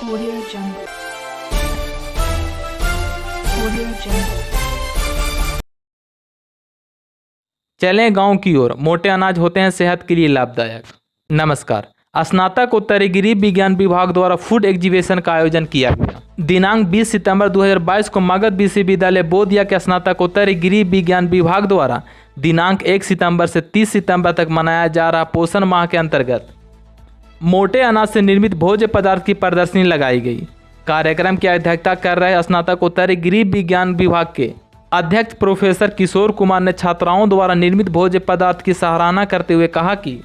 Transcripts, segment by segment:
Audio Jungle. Audio Jungle. चलें गांव की ओर। मोटे अनाज होते हैं सेहत के लिए लाभदायक। नमस्कार। स्नातकोत्तर गरीब विज्ञान विभाग द्वारा फूड एग्जीबिशन का आयोजन किया गया। दिनांक 20 सितंबर 2022 को मगध विश्वविद्यालय बोधिया के स्नातकोत्तर गरीब विज्ञान विभाग द्वारा दिनांक 1 सितंबर से 30 सितंबर तक मनाया जा रहा पोषण माह के अंतर्गत मोटे अनाज से निर्मित भोज्य पदार्थ की प्रदर्शनी लगाई गई। कार्यक्रम की अध्यक्षता कर रहे स्नातकोत्तर गरीब विज्ञान विभाग के अध्यक्ष प्रोफेसर किशोर कुमार ने छात्राओं द्वारा निर्मित भोज्य पदार्थ की सराहना करते हुए कहा कि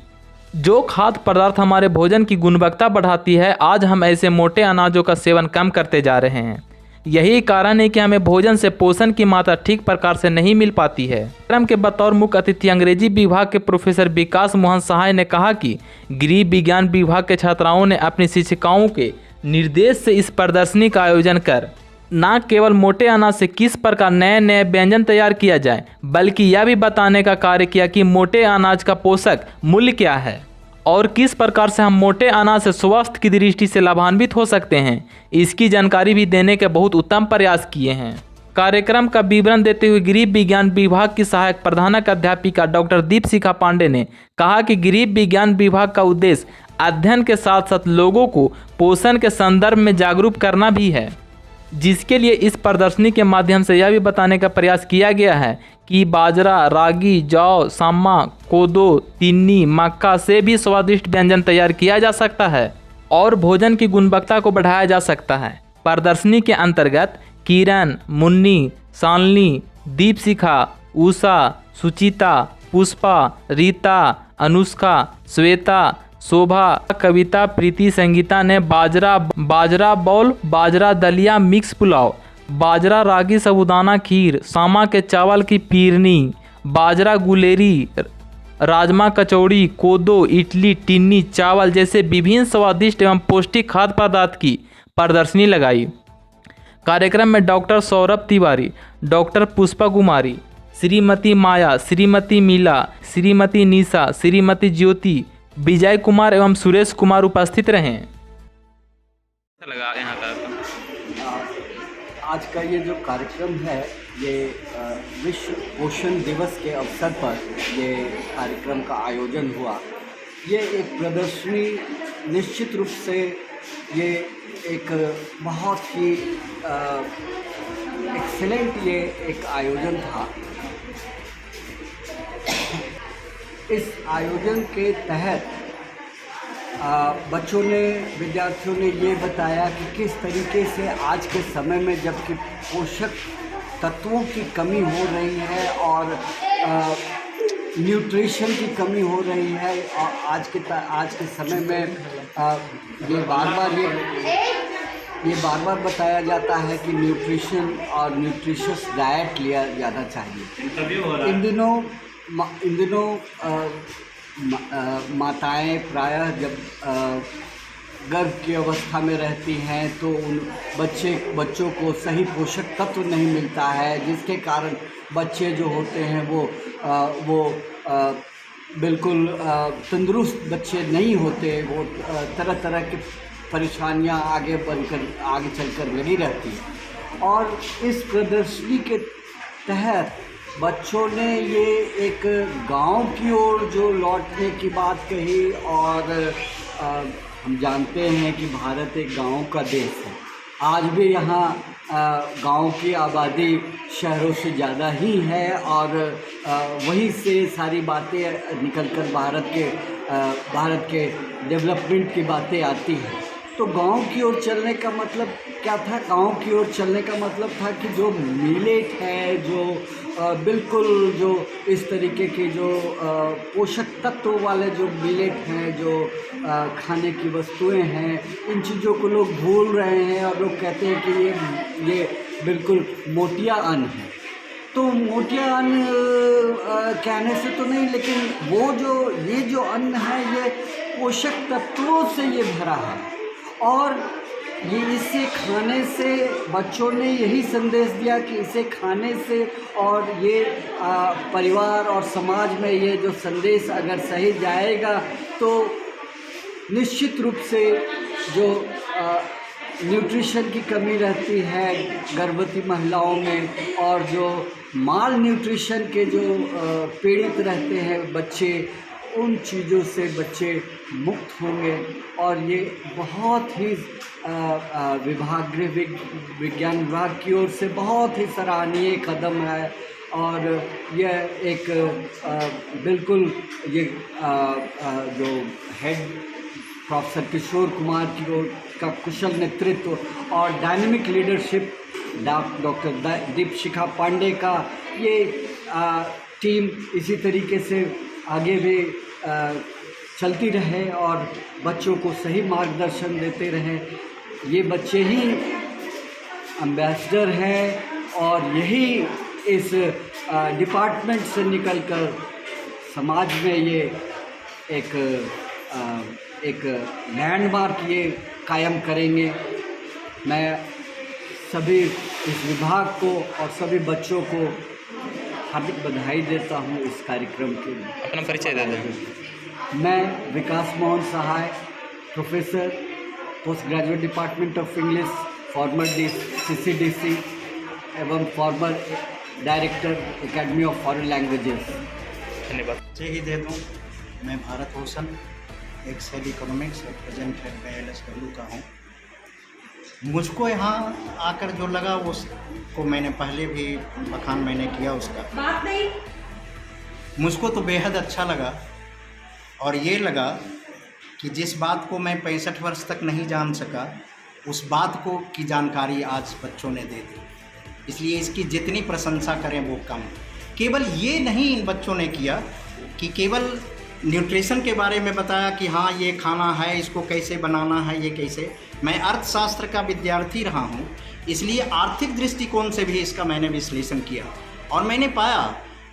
जो खाद्य पदार्थ हमारे भोजन की गुणवत्ता बढ़ाती है, आज हम ऐसे मोटे अनाजों का सेवन कम करते जा रहे हैं। यही कारण है कि हमें भोजन से पोषण की मात्रा ठीक प्रकार से नहीं मिल पाती है। कार्यक्रम के बतौर मुख्य अतिथि अंग्रेजी विभाग के प्रोफेसर विकास मोहन सहाय ने कहा कि गृह विज्ञान विभाग के छात्राओं ने अपनी शिक्षिकाओं के निर्देश से इस प्रदर्शनी का आयोजन कर न केवल मोटे अनाज से किस प्रकार नए नए व्यंजन तैयार किया जाए, बल्कि यह भी बताने का कार्य किया कि मोटे अनाज का पोषक मूल्य क्या है और किस प्रकार से हम मोटे अनाज से स्वास्थ्य की दृष्टि से लाभान्वित हो सकते हैं। इसकी जानकारी भी देने के बहुत उत्तम प्रयास किए हैं। कार्यक्रम का विवरण देते हुए गृह विज्ञान विभाग की सहायक प्रधानक अध्यापिका डॉक्टर दीपशिखा पांडे ने कहा कि गृह विज्ञान विभाग का उद्देश्य अध्ययन के साथ साथ लोगों को पोषण के संदर्भ में जागरूक करना भी है, जिसके लिए इस प्रदर्शनी के माध्यम से यह भी बताने का प्रयास किया गया है कि बाजरा, रागी, जौ, सामा, कोदो, तिन्नी, मक्का से भी स्वादिष्ट व्यंजन तैयार किया जा सकता है और भोजन की गुणवत्ता को बढ़ाया जा सकता है। प्रदर्शनी के अंतर्गत किरण, मुन्नी, शालिनी, दीपशिखा, उषा, सुचिता, पुष्पा, रीता, अनुष्का, श्वेता, शोभा, कविता, प्रीति, संगीता ने बाजरा बाउल, बाजरा दलिया मिक्स पुलाव, बाजरा रागी साबूदाना खीर, सामा के चावल की पीरनी, बाजरा गुलेरी, राजमा कचौड़ी, कोदो, इडली, टिन्नी चावल जैसे विभिन्न स्वादिष्ट एवं पौष्टिक खाद्य पदार्थ की प्रदर्शनी लगाई। कार्यक्रम में डॉक्टर सौरभ तिवारी, डॉक्टर पुष्पा कुमारी, श्रीमती माया, श्रीमती मीला, श्रीमती निशा, श्रीमती ज्योति, विजय कुमार एवं सुरेश कुमार उपस्थित रहे। लगा यहाँ का आज का ये जो कार्यक्रम है, ये विश्व पोषण दिवस के अवसर पर ये कार्यक्रम का आयोजन हुआ। ये एक प्रदर्शनी निश्चित रूप से ये एक बहुत ही एक्सीलेंट ये एक आयोजन था। इस आयोजन के तहत बच्चों ने, विद्यार्थियों ने ये बताया कि किस तरीके से आज के समय में जबकि पोषक तत्वों की कमी हो रही है और न्यूट्रिशन की कमी हो रही है, और आज के समय में ये बार बार बताया जाता है कि न्यूट्रिशन और न्यूट्रिशियस डाइट लिया जाना चाहिए। इन दिनों माताएं प्रायः जब गर्भ की अवस्था में रहती हैं तो उन बच्चों को सही पोषक तत्व नहीं मिलता है, जिसके कारण बच्चे जो होते हैं वो बिल्कुल तंदुरुस्त बच्चे नहीं होते। वो तरह तरह की परेशानियां आगे चलकर लगी रहती हैं। और इस प्रदर्शनी के तहत बच्चों ने ये एक गांव की ओर जो लौटने की बात कही, और हम जानते हैं कि भारत एक गांव का देश है। आज भी यहाँ गांव की आबादी शहरों से ज़्यादा ही है, और वहीं से सारी बातें निकलकर भारत के डेवलपमेंट की बातें आती हैं। तो गांव की ओर चलने का मतलब क्या था? गांव की ओर चलने का मतलब था कि जो मिलेट है, जो बिल्कुल जो इस तरीके के जो पोषक तत्व वाले जो मिलेट हैं, जो खाने की वस्तुएं हैं, इन चीज़ों को लोग भूल रहे हैं और लोग कहते हैं कि ये बिल्कुल मोटिया अन्न है। तो मोटिया अन्न कहने से तो नहीं, लेकिन ये जो अन्न है ये पोषक तत्वों से ये भरा है, और ये इसे खाने से बच्चों ने यही संदेश दिया कि इसे खाने से, और ये परिवार और समाज में ये जो संदेश अगर सही जाएगा तो निश्चित रूप से जो न्यूट्रिशन की कमी रहती है गर्भवती महिलाओं में, और जो माल न्यूट्रिशन के जो पीड़ित रहते हैं बच्चे, उन चीज़ों से बच्चे मुक्त होंगे। और ये बहुत ही गृह विज्ञान विभाग की ओर से बहुत ही सराहनीय कदम है। और यह एक बिल्कुल ये जो हेड प्रोफेसर किशोर कुमार की ओर का कुशल नेतृत्व और dynamic leadership doctor Deepshikha Pandey का ये टीम इसी तरीके से आगे भी चलती रहे और बच्चों को सही मार्गदर्शन देते रहे। ये बच्चे ही एम्बेसडर हैं और यही इस डिपार्टमेंट से निकलकर समाज में ये एक लैंडमार्क ये कायम करेंगे। मैं सभी इस विभाग को और सभी बच्चों को हार्दिक बधाई देता हूँ इस कार्यक्रम के लिए। अपना परिचय दे दें। मैं Vikas Mohan Sahay, professor, post graduate department of English, former CCDC एवं former director academy of foreign languages. धन्यवाद। जय ही दे दूँ। मैं Bharat Bhushan, excel economics present LSW का हूँ। मुझको यहाँ आकर जो लगा उसको मैंने पहले भी बखान मैंने किया उसका। मुझको तो बेहद अच्छा लगा और ये लगा कि जिस बात को मैं 65 वर्ष तक नहीं जान सका, उस बात को की जानकारी आज बच्चों ने दे दी। इसलिए इसकी जितनी प्रशंसा करें वो कम। केवल ये नहीं इन बच्चों ने किया कि केवल न्यूट्रिशन के बारे में बताया कि हाँ ये खाना है, इसको कैसे बनाना है, ये कैसे। मैं अर्थशास्त्र का विद्यार्थी रहा हूँ, इसलिए आर्थिक दृष्टिकोण से भी इसका मैंने विश्लेषण किया और मैंने पाया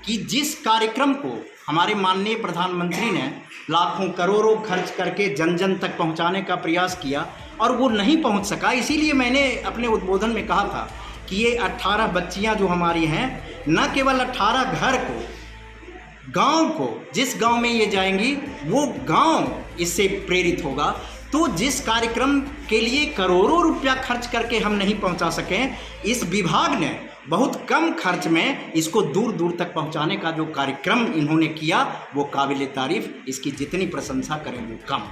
कि जिस कार्यक्रम को हमारे माननीय प्रधानमंत्री ने लाखों करोड़ों खर्च करके जन जन तक पहुँचाने का प्रयास किया और वो नहीं पहुँच सका, इसीलिए मैंने अपने उद्बोधन में कहा था कि ये 18 बच्चियाँ जो हमारी हैं, न केवल 18 घर को, गांव को, जिस गांव में ये जाएंगी वो गांव इससे प्रेरित होगा। तो जिस कार्यक्रम के लिए करोड़ों रुपया खर्च करके हम नहीं पहुंचा सकें, इस विभाग ने बहुत कम खर्च में इसको दूर दूर तक पहुंचाने का जो कार्यक्रम इन्होंने किया वो काबिल तारीफ। इसकी जितनी प्रशंसा करें वो कम।